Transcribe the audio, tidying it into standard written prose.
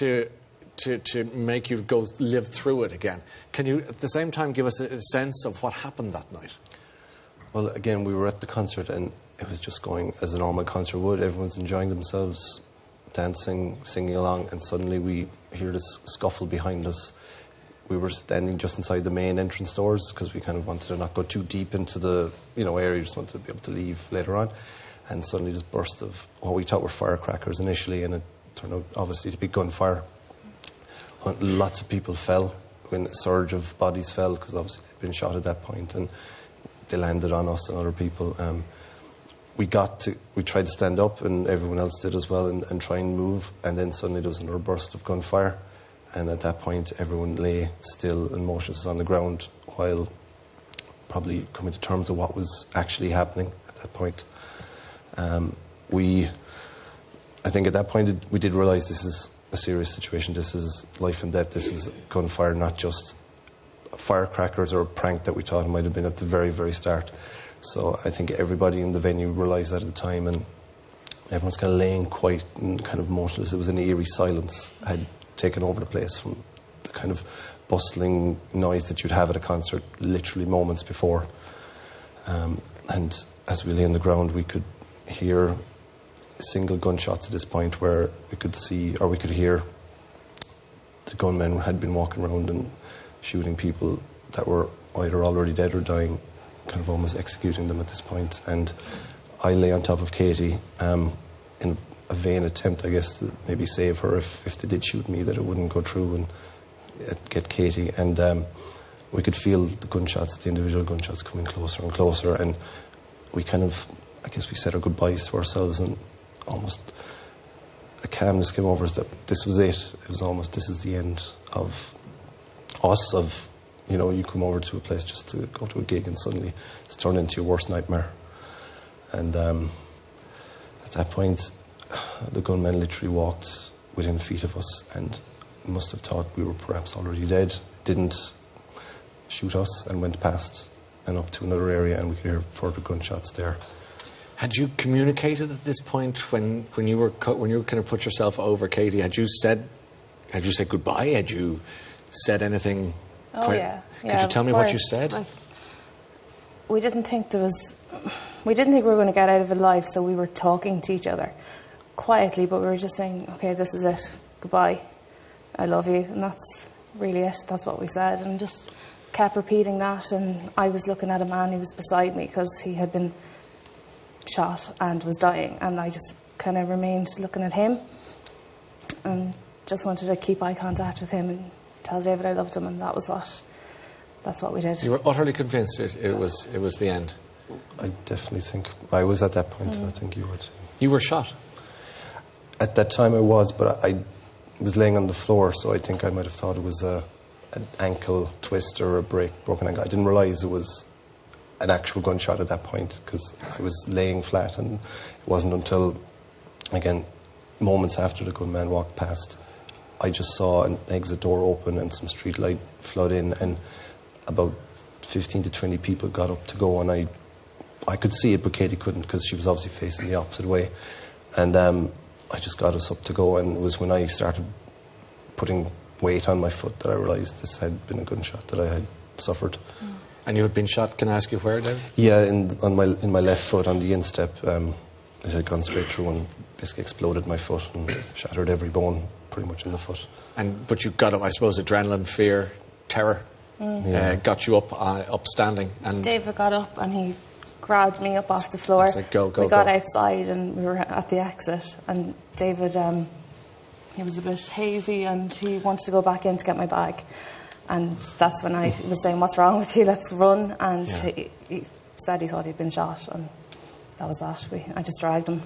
to make you go live through it again. Can you, at the same time, give us a sense of what happened that night? Well, again, we were at the concert and it was just going as a normal concert would. Everyone's enjoying themselves, dancing, singing along, and suddenly we hear this scuffle behind us. We were standing just inside the main entrance doors because we kind of wanted to not go too deep into the area, just wanted to be able to leave later on. And suddenly this burst of what we thought were firecrackers initially, and it turned out obviously to be gunfire. Lots of people fell, when a surge of bodies fell because obviously they'd been shot at that point, and they landed on us and other people. We tried to stand up, and everyone else did as well, and try and move, and then suddenly there was another burst of gunfire, and at that point everyone lay still and motionless on the ground while probably coming to terms with what was actually happening at that point. I think at that point we did realise this is a serious situation. This is life and death. This is gunfire, not just firecrackers or a prank that we thought it might have been at the very, very start. So I think everybody in the venue realised that at the time, and everyone's kind of laying quiet and kind of motionless. It was an eerie silence had taken over the place from the kind of bustling noise that you'd have at a concert literally moments before. And as we lay on the ground, we could hear single gunshots at this point, where we could see, or we could hear, the gunmen had been walking around and shooting people that were either already dead or dying, kind of almost executing them at this point. And I lay on top of Katie in a vain attempt, I guess, to maybe save her if they did shoot me, that it wouldn't go through and get Katie. And we could feel the gunshots, the individual gunshots, coming closer and closer, and we kind of, I guess we said our goodbyes to ourselves, and almost a calmness came over us that this was it. It was almost, this is the end of us, of, you come over to a place just to go to a gig and suddenly it's turned into your worst nightmare. And at that point, the gunmen literally walked within feet of us and must have thought we were perhaps already dead, didn't shoot us, and went past and up to another area, and we could hear further gunshots there. Had you communicated at this point when you kind of put yourself over Katie? Had you said goodbye? Had you said anything? Oh yeah. Could you tell me what you said? We didn't think we were going to get out of it alive, so we were talking to each other quietly, but we were just saying, okay, this is it, goodbye, I love you, and that's really it. That's what we said, and just kept repeating that. And I was looking at a man who was beside me because he had been shot and was dying, and I just kind of remained looking at him and just wanted to keep eye contact with him and tell David I loved him, and that's what we did. You were utterly convinced it was the end? I definitely think I was at that point, and I think you were too. You were shot? At that time I was, but I was laying on the floor, so I think I might have thought it was an ankle twist or a broken ankle. I didn't realise it was an actual gunshot at that point because I was laying flat, and it wasn't until, again, moments after the gunman walked past, I just saw an exit door open and some street light flood in, and about 15 to 20 people got up to go, and I could see it, but Katie couldn't because she was obviously facing the opposite way. And I just got us up to go, and it was when I started putting weight on my foot that I realised this had been a gunshot that I had suffered. And you had been shot, can I ask you where, David? Yeah, in my left foot on the instep. It had gone straight through and basically exploded my foot and shattered every bone pretty much in the foot. But you got up, I suppose, adrenaline, fear, terror, got you up standing. And David got up and he grabbed me up off the floor. It's like, go. We got outside and we were at the exit, and David, he was a bit hazy and he wanted to go back in to get my bag. And that's when I was saying, what's wrong with you? Let's run. And he said he thought he'd been shot, and that was that. I just dragged him.